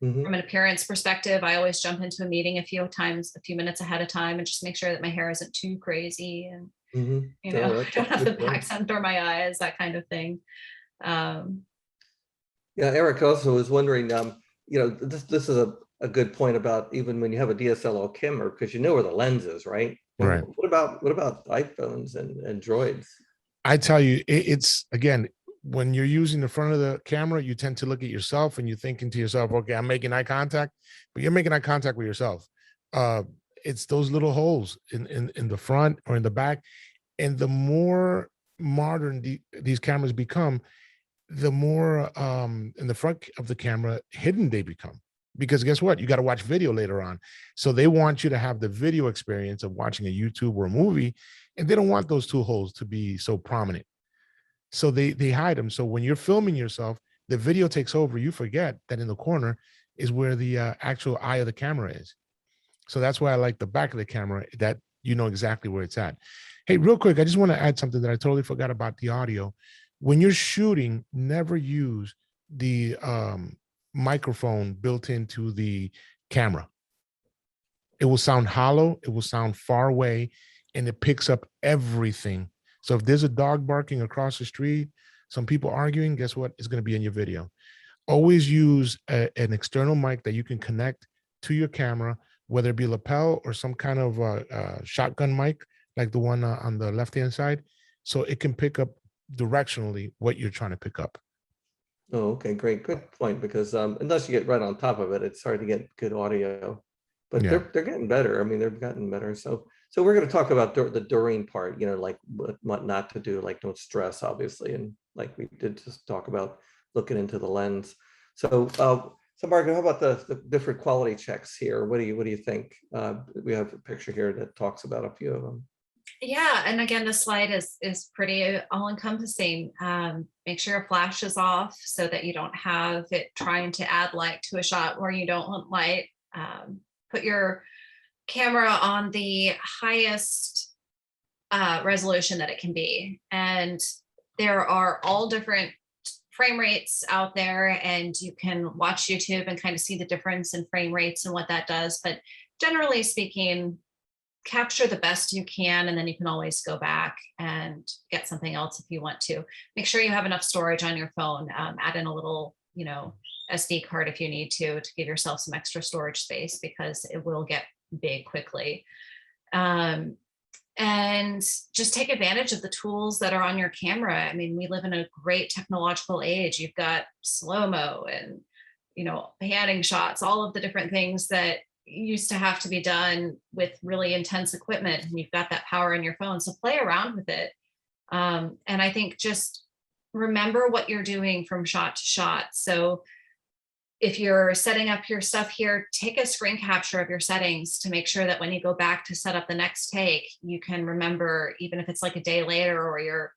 Mhm. From an appearance perspective, I always jump into a meeting a few minutes ahead of time, and just make sure that my hair isn't too crazy, and Mhm. you Oh, know, I don't that's have the good point. bags under my eyes, that kind of thing. Um, Yeah, Eric also was wondering, this is a good point about even when you have a DSLR camera, because you know where the lens is, right? Well, Right. what about iPhones and Droids? I tell you, it's again, when you're using the front of the camera, you tend to look at yourself and you're thinking to yourself, okay, I'm making eye contact, but you're making eye contact with yourself. Uh, it's those little holes in the front or in the back. And the more modern these cameras become, the more in the front of the camera hidden they become. Because guess what? You got to watch video later on. So they want you to have the video experience of watching a YouTube or a movie, and they don't want those two holes to be so prominent. So they hide them. So when you're filming yourself, the video takes over. You forget that in the corner is where the actual eye of the camera is. So that's why I like the back of the camera, that you know exactly where it's at. Hey, real quick, I just want to add something that I totally forgot about the audio. When you're shooting, never use the microphone built into the camera. It will sound hollow, it will sound far away, and it picks up everything. So if there's a dog barking across the street, some people arguing, guess what? It's going to be in your video. Always use an external mic that you can connect to your camera, whether it be lapel or some kind of shotgun mic, like the one on the left-hand side, so it can pick up directionally what you're trying to pick up. Oh, okay, great, good point. Because unless you get right on top of it, it's hard to get good audio. But Yeah. they're getting better. I mean, they've gotten better. So we're going to talk about the during part. Like what not to do, like don't stress, obviously, and like we did just talk about looking into the lens. So Margaret, how about the different quality checks here? What do you think? We have a picture here that talks about a few of them. yeah, and again, the slide is pretty all encompassing. Make sure your flash is off so that you don't have it trying to add light to a shot where you don't want light. Put your camera on the highest resolution that it can be. And there are all different frame rates out there, and you can watch YouTube and kind of see the difference in frame rates and what that does. But generally speaking, capture the best you can, and then you can always go back and get something else if you want to. Make sure you have enough storage on your phone. Add in a little, SD card if you need to give yourself some extra storage space, because it will get big quickly. And just take advantage of the tools that are on your camera. I mean, we live in a great technological age. You've got slow-mo and, panning shots, all of the different things that used to have to be done with really intense equipment, and you've got that power in your phone. So play around with it. And I think just remember what you're doing from shot to shot. So if you're setting up your stuff here, take a screen capture of your settings to make sure that when you go back to set up the next take, you can remember, even if it's like a day later, or you're,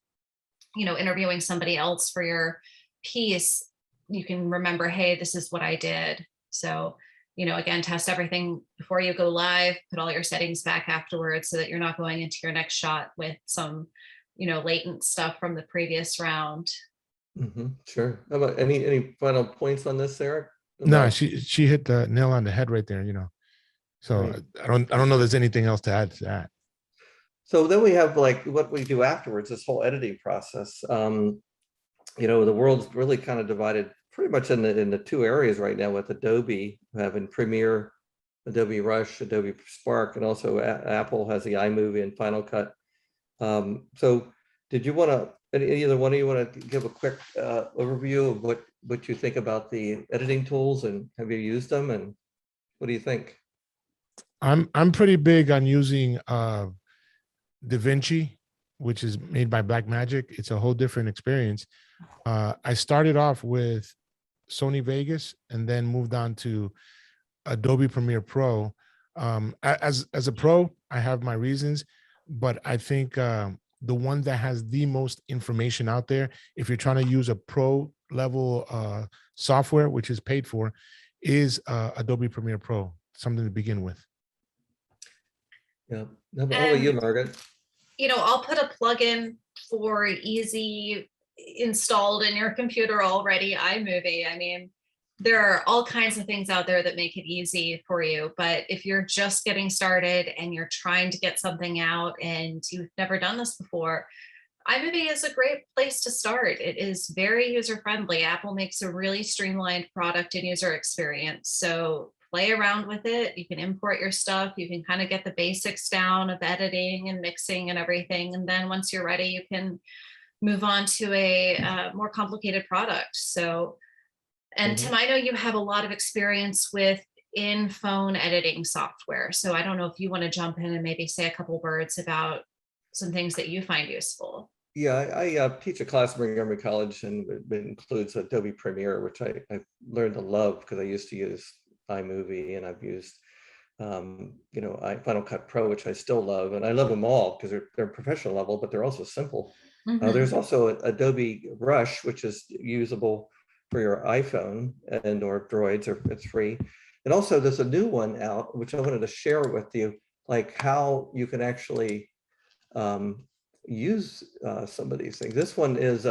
interviewing somebody else for your piece, you can remember, hey, this is what I did. So, again, test everything before you go live, put all your settings back afterwards so that you're not going into your next shot with some, latent stuff from the previous round. Sure. How about any final points on this, Eric? No, she hit the nail on the head right there, So Right. I don't know there's anything else to add to that. So then we have like what we do afterwards, this whole editing process. The world's really kind of divided pretty much in the two areas right now, with Adobe having Premiere, Adobe Rush, Adobe Spark, and also Apple has the iMovie and Final Cut. So did you want to, either one of you want to give a quick overview of what you think about the editing tools, and have you used them, and what do you think? I'm pretty big on using DaVinci, which is made by Blackmagic. It's a whole different experience. I started off with Sony Vegas and then moved on to Adobe Premiere Pro. As a pro, I have my reasons, but I think the one that has the most information out there, if you're trying to use a pro level software, which is paid for, is Adobe Premiere Pro, something to begin with. Yeah. How about you, Margaret? I'll put a plugin for easy installed in your computer already, iMovie. I mean, there are all kinds of things out there that make it easy for you. But if you're just getting started and you're trying to get something out and you've never done this before, iMovie is a great place to start. It is very user-friendly. Apple makes a really streamlined product and user experience. So play around with it. You can import your stuff. You can kind of get the basics down of editing and mixing and everything. And then once you're ready, you can move on to a more complicated product. So, and Tim, I know you have a lot of experience with in-phone editing software. So I don't know if you want to jump in and maybe say a couple words about some things that you find useful. Yeah, I teach a class at Montgomery College, and it includes Adobe Premiere, which I learned to love because I used to use iMovie, and I've used Final Cut Pro, which I still love, and I love them all because they're professional level, but they're also simple. There's also Adobe Rush, which is usable for your iPhone and or Droids, or it's free. And also there's a new one out, which I wanted to share with you, like how you can actually use some of these things. This one is,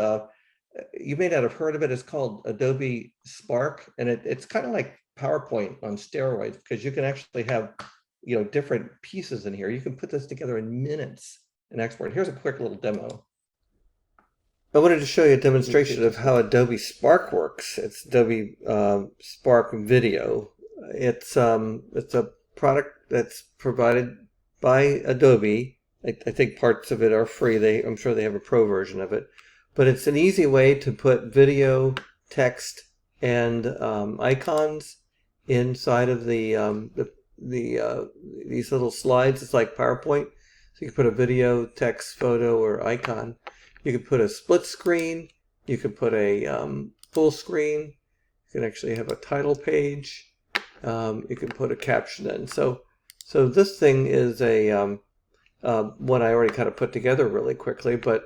you may not have heard of it. It's called Adobe Spark, and it's kind of like PowerPoint on steroids, because you can actually have different pieces in here. You can put this together in minutes and export. Here's a quick little demo. I wanted to show you a demonstration of how Adobe Spark works. It's Adobe Spark Video. It's a product that's provided by Adobe. I think parts of it are free. I'm sure they have a pro version of it, but it's an easy way to put video, text, and icons inside of these little slides. It's like PowerPoint. So you can put a video, text, photo, or icon. You can put a split screen. You can put a full screen. You can actually have a title page. You can put a caption in. So this thing is a one I already kind of put together really quickly. But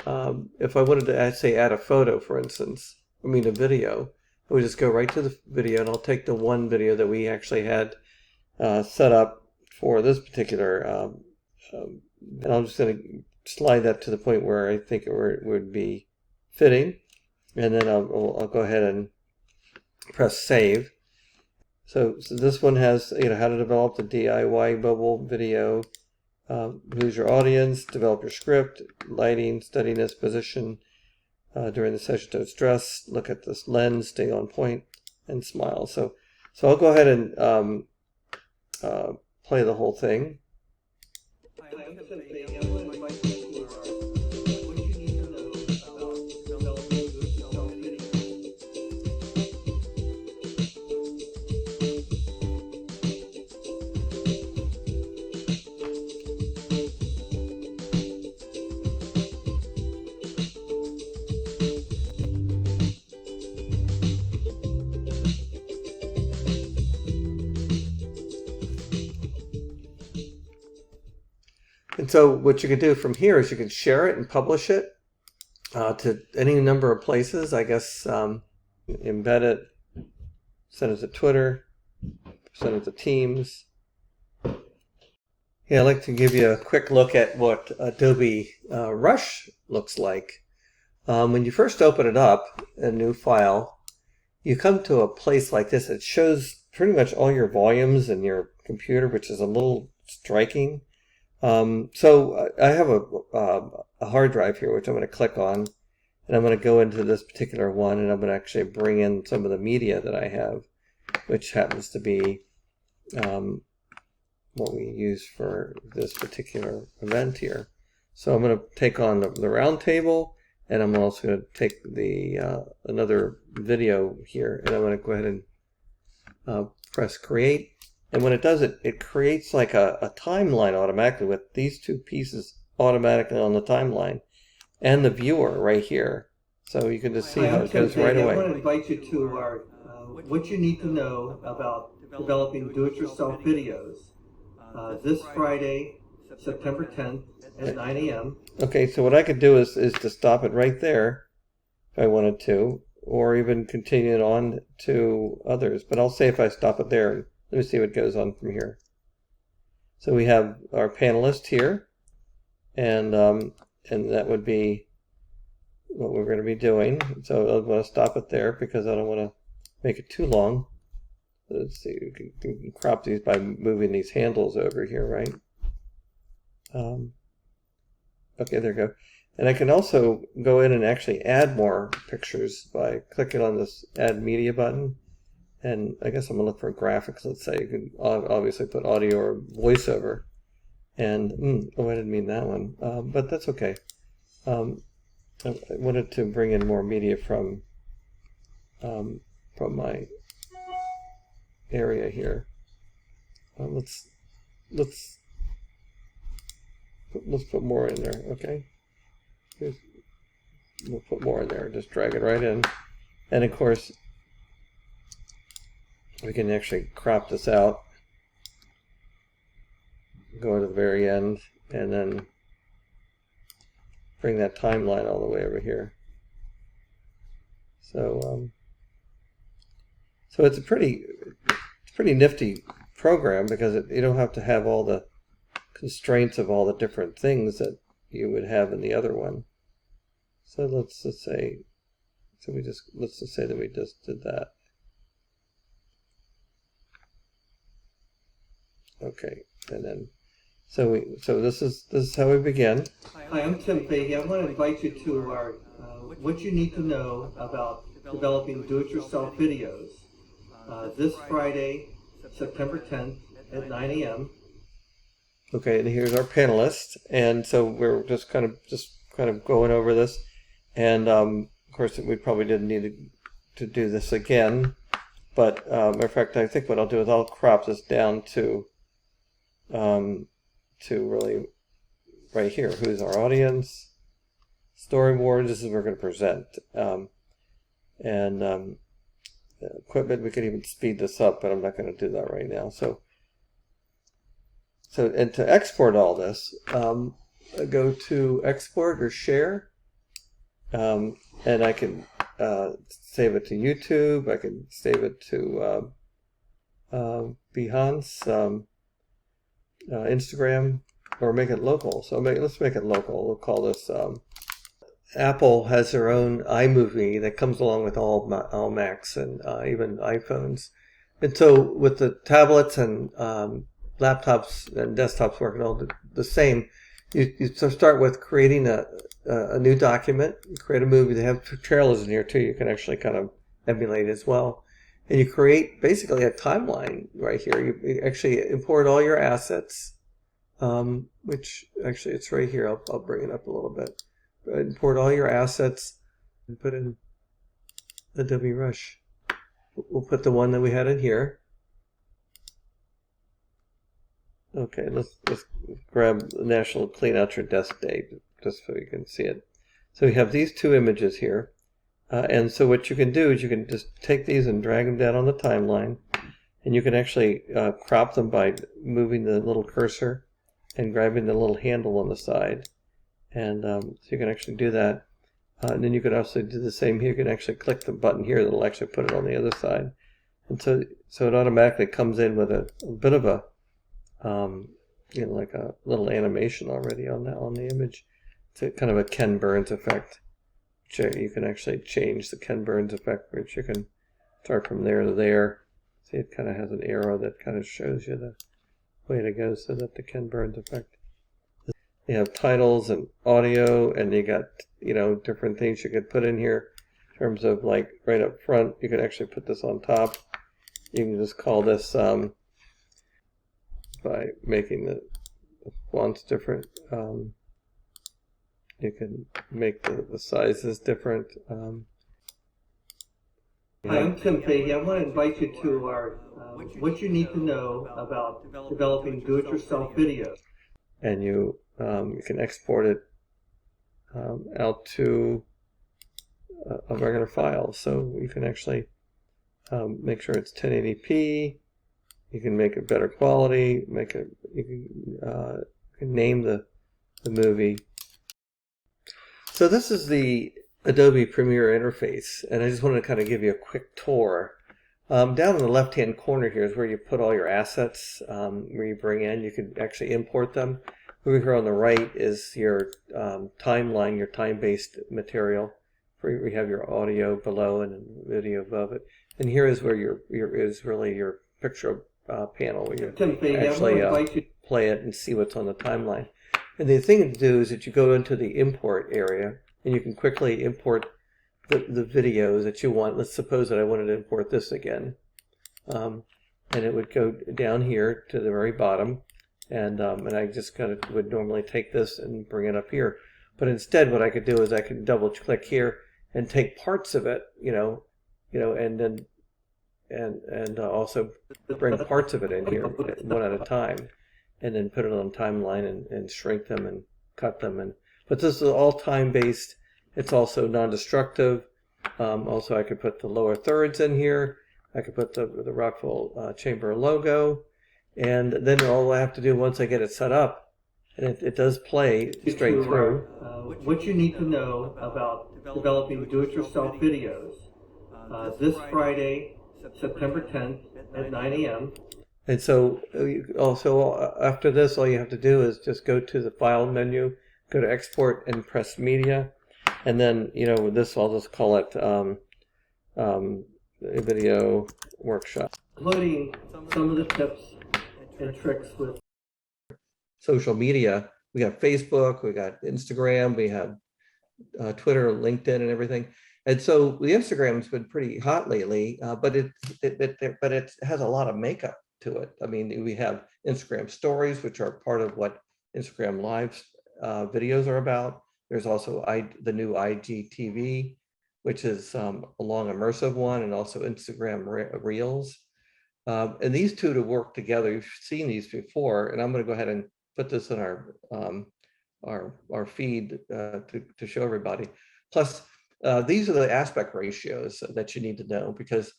if I wanted to add a photo, for instance, a video, I would just go right to the video, and I'll take the one video that we actually had set up for this particular, and I'm just going to slide that to the point where I think it would be fitting, and then I'll go ahead and press save. So this one has how to develop the DIY mobile video, who's your audience, develop your script, lighting, steadiness, position during the session, don't stress, look at this lens, stay on point, and smile. So I'll go ahead and play the whole thing. And so what you can do from here is you can share it and publish it to any number of places. I guess embed it, send it to Twitter, send it to Teams. Yeah, I'd like to give you a quick look at what Adobe Rush looks like. When you first open it up, a new file, you come to a place like this. It shows pretty much all your volumes in your computer, which is a little striking. So I have a hard drive here, which I'm going to click on, and I'm going to go into this particular one, and I'm going to actually bring in some of the media that I have, which happens to be what we use for this particular event here. So I'm going to take on the round table, and I'm also going to take the another video here, and I'm going to go ahead and press create. And when it does it, it creates like a timeline automatically with these two pieces automatically on the timeline and the viewer right here. So you can just see how it goes right away. I want to invite you to our what you need to know about developing do-it-yourself videos this Friday, September 10th at 9 a.m. Okay, so what I could do is to stop it right there if I wanted to, or even continue it on to others. But I'll say if I stop it there, let me see what goes on from here. So we have our panelist here, and that would be what we're going to be doing. So I want to stop it there because I don't want to make it too long. Let's see, you can crop these by moving these handles over here, right? Okay, there you go. And I can also go in and actually add more pictures by clicking on this Add Media button. And I guess I'm going to look for graphics. Let's say you can obviously put audio or voiceover. And, oh, I didn't mean that one. But that's okay. I wanted to bring in more media from my area here. Let's put more in there. Okay. We'll put more in there. Just drag it right in, and of course we can actually crop this out. Go to the very end, and then bring that timeline all the way over here. So it's a pretty nifty program because you don't have to have all the constraints of all the different things that you would have in the other one. So let's just say that we just did that. Okay, and then so this is how we begin. Hi, I'm Tim Fahey. I want to invite you to our What You Need to Know About Developing Do-It-Yourself Videos this Friday, September 10th at 9 a.m. Okay, and here's our panelists, and so we're just kind of going over this, and of course we probably didn't need to do this again, but matter of fact, I think what I'll do is I'll crop this down to really right here. Who's our audience? Storyboard. This is what we're going to present, and equipment. We could even speed this up, but I'm not going to do that right now. So and to export all this, go to export or share, and I can save it to YouTube. I can save it to Behance, Instagram, or make it local. So let's make it local. We'll call this. Apple has their own iMovie that comes along with all Macs and even iPhones, and so with the tablets and laptops and desktops working all the same, you start with creating a new document. You create a movie. They have trailers in here too. You can actually kind of emulate as well, and you create basically a timeline right here. You actually import all your assets, which actually it's right here. I'll bring it up a little bit. Import all your assets and put in Adobe Rush. We'll put the one that we had in here. Okay, let's grab National Clean Out Your Desk Day just so you can see it. So we have these two images here. And so what you can do is you can just take these and drag them down on the timeline. And you can actually crop them by moving the little cursor and grabbing the little handle on the side. And so you can actually do that. And then you can also do the same here. You can actually click the button here that'll actually put it on the other side. And so it automatically comes in with a bit of a like a little animation already on the image. It's kind of a Ken Burns effect. You can actually change the Ken Burns effect, which you can start from there to there. See, it kind of has an arrow that kind of shows you the way to go, so that the Ken Burns effect. You have titles and audio, and you got different things you could put in here in terms of like right up front. You could actually put this on top. You can just call this by making the fonts different. You can make the sizes different. Hi, I'm Tim Fahey. I want to invite you to our What You Need to Know About Developing Do-It-Yourself Videos. And you can export it out to a regular file. So you can actually make sure it's 1080p. You can make it better quality. You can name the movie. So this is the Adobe Premiere interface, and I just wanted to kind of give you a quick tour. Down in the left-hand corner here is where you put all your assets, where you bring in. You can actually import them. Over here on the right is your timeline, your time-based material. We have your audio below and video above it. And here is where your is really your picture panel where you Tim Fahey, I actually want to invite you. play it and see what's on the timeline. And the thing to do is that you go into the import area and you can quickly import the videos that you want. Let's suppose that I wanted to import this again. And it would go down here to the very bottom. And I just kind of would normally take this and bring it up here. But instead, what I could do is I could double click here and take parts of it, and then and also bring parts of it in here one at a time, and then put it on timeline and shrink them and cut them. But this is all time based. It's also non-destructive. Also, I could put the lower thirds in here. I could put the Rockville Chamber logo, and then all I have to do once I get it set up, and it does play straight through. What you need to know about developing do-it-yourself videos. This Friday, September 10th at 9 a.m. And so also after this, all you have to do is just go to the file menu, go to export and press media. And then, with this, I'll just call it a video workshop. Including some of the tips and tricks with Social media. We got Facebook, we got Instagram, we have Twitter, LinkedIn, and everything. And so the Instagram's been pretty hot lately, but it has a lot of makeup to it. I mean, we have Instagram stories, which are part of what Instagram Live videos are about. There's also the new IGTV, which is a long immersive one, and also Instagram Reels. And these two to work together, you've seen these before, and I'm going to go ahead and put this in our feed to show everybody. Plus, these are the aspect ratios that you need to know, because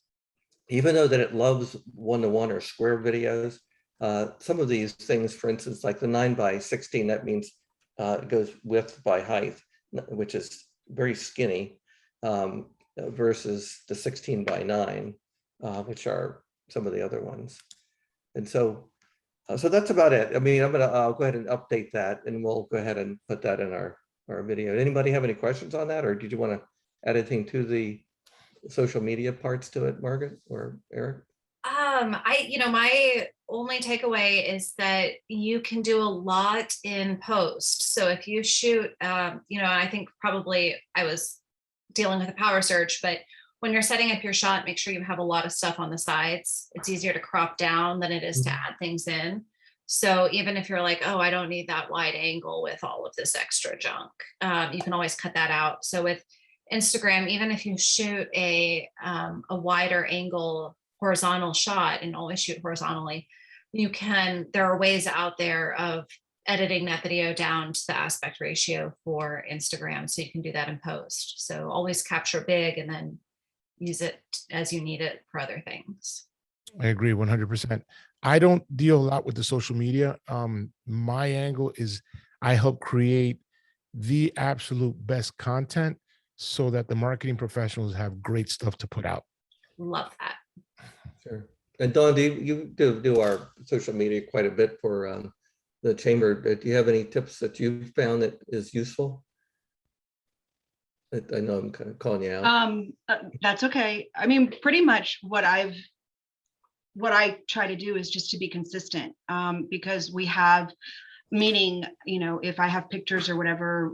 even though that it loves 1:1 or square videos, some of these things, for instance, like the 9:16, that means it goes width by height, which is very skinny, versus the 16:9, which are some of the other ones. And so that's about it. I mean, I'll go ahead and update that, and we'll go ahead and put that in our video. Anybody have any questions on that, or did you want to add anything to the social media parts to it, Margaret or Eric? My only takeaway is that you can do a lot in post. So if you shoot, I think probably I was dealing with a power surge, but when you're setting up your shot, make sure you have a lot of stuff on the sides. It's easier to crop down than it is to add things in. So even if you're like, oh, I don't need that wide angle with all of this extra junk, you can always cut that out. So with Instagram, even if you shoot a wider angle horizontal shot and always shoot horizontally, there are ways out there of editing that video down to the aspect ratio for Instagram. So you can do that in post. So always capture big and then use it as you need it for other things. I agree 100%. I don't deal a lot with the social media. My angle is I help create the absolute best content so that the marketing professionals have great stuff to put out. Love that. Sure. And Dawn, do you do our social media quite a bit for the chamber? Do you have any tips that you've found that is useful? I know I'm kind of calling you out. That's okay. I mean, pretty much what I try to do is just to be consistent, because we have, meaning, if I have pictures or whatever,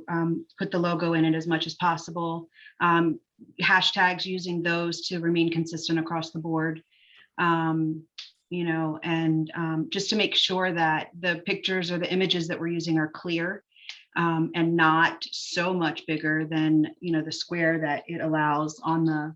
put the logo in it as much as possible. Hashtags, using those to remain consistent across the board. Just to make sure that the pictures or the images that we're using are clear, and not so much bigger than, the square that it allows on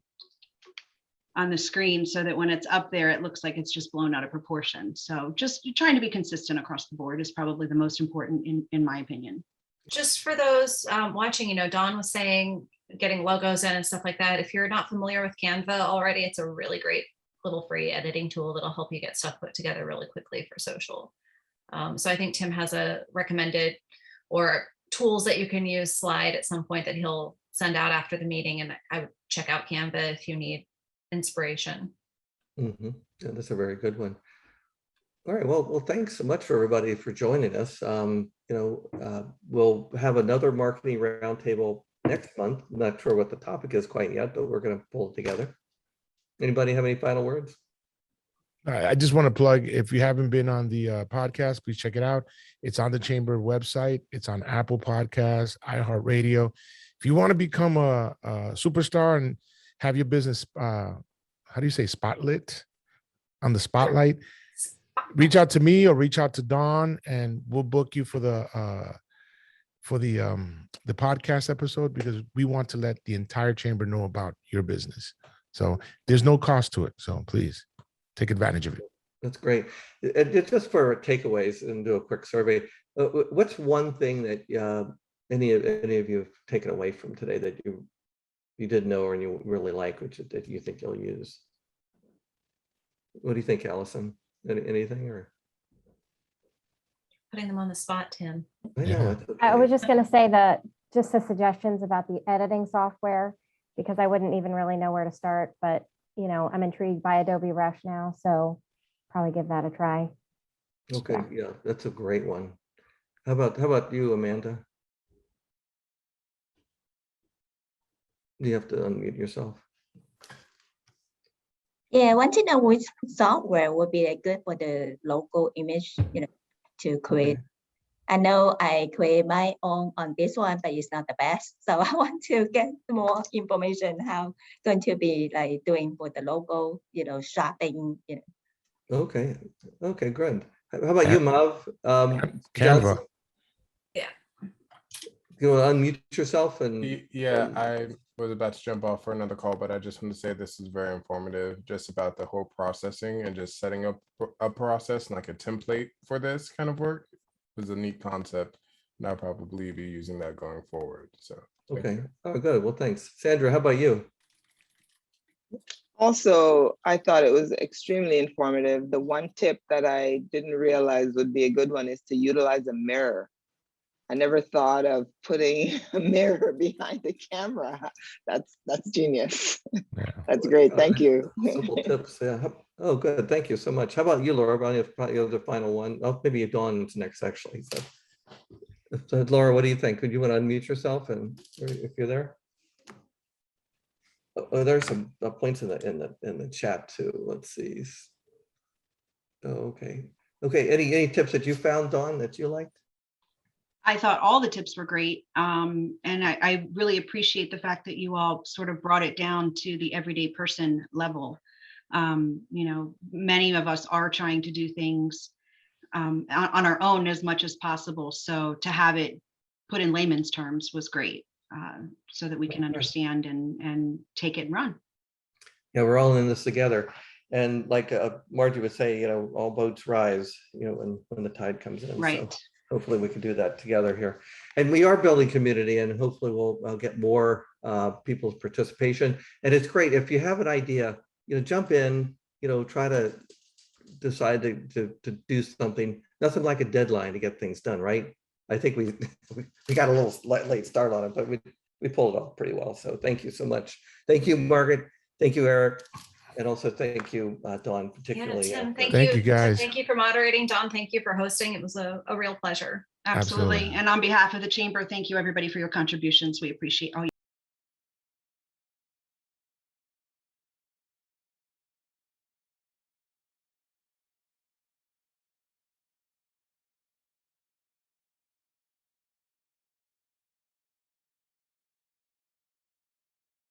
the screen, so that when it's up there, it looks like it's just blown out of proportion. So just trying to be consistent across the board is probably the most important in my opinion. Just for those watching, Dawn was saying getting logos in and stuff like that. If you're not familiar with Canva already, it's a really great little free editing tool that'll help you get stuff put together really quickly for social. So I think Tim has a recommended or tools that you can use slide at some point that he'll send out after the meeting. And I would check out Canva if you need inspiration. Mm-hmm. Yeah, that's a very good one. All right. Well, thanks so much for everybody for joining us. We'll have another marketing roundtable next month. I'm not sure what the topic is quite yet, but we're going to pull it together. Anybody have any final words? I just want to plug, if you haven't been on the podcast, please check it out. It's on the Chamber website. It's on Apple Podcasts, iHeartRadio. If you want to become a superstar and have your business, how do you say, spotlit on the spotlight, reach out to me or reach out to Dawn, and we'll book you for the podcast episode, because we want to let the entire chamber know about your business. So there's no cost to it. So please take advantage of it. That's great. Just for takeaways and do a quick survey. What's one thing that any of you have taken away from today that you didn't know or you really like, which that you think you'll use? What do you think, Allison? Anything or? Putting them on the spot, Tim. I know. It's okay. I was just going to say that just the suggestions about the editing software, because I wouldn't even really know where to start, but you know, I'm intrigued by Adobe Rush now, so probably give that a try. Okay, yeah, that's a great one. How about you, Amanda? You have to unmute yourself. Yeah, I want to know which software would be good for the local image, to create. Okay. I know I create my own on this one, but it's not the best. So I want to get more information how going to be like doing for the logo, shopping, Okay, good. How about you, Mav? Canva. Johnson, Yeah. you want to unmute yourself and Yeah, I was about to jump off for another call, but I just want to say this is very informative, just about the whole processing and just setting up a process and like a template for this kind of work. It was a neat concept, and I'll probably be using that going forward. So okay. Oh, good. Well, thanks. Sandra, how about you? Also, I thought it was extremely informative. The one tip that I didn't realize would be a good one is to utilize a mirror. I never thought of putting a mirror behind the camera. That's genius. Yeah. That's great. Thank you. Simple tips. Yeah. Oh, good. Thank you so much. How about you, Laura? Probably the final one. Oh, maybe Dawn's next, actually. So, Laura, what do you think? Could you want to unmute yourself and if you're there? Oh, there's some points in the chat too. Let's see. Oh, okay. Okay. Any tips that you found, Dawn, that you liked? I thought all the tips were great. And I really appreciate the fact that you all sort of brought it down to the everyday person level. Many of us are trying to do things on our own as much as possible. So to have it put in layman's terms was great, so that we can understand and take it and run. Yeah, we're all in this together. And like Margie would say, all boats rise, when the tide comes in. Right. So hopefully we can do that together here. And we are building community, and hopefully we'll get more people's participation. And it's great if you have an idea, jump in, try to decide to do something. Nothing like a deadline to get things done, right? I think we got a little late start on it, but we pulled it off pretty well. So thank you so much. Thank you, Margaret. Thank you, Eric. And also thank you, Dawn, particularly. Yeah, Tim, Thank you, guys. Thank you for moderating. Dawn, thank you for hosting. It was a real pleasure. Absolutely. Absolutely. And on behalf of the chamber, thank you everybody for your contributions. We appreciate all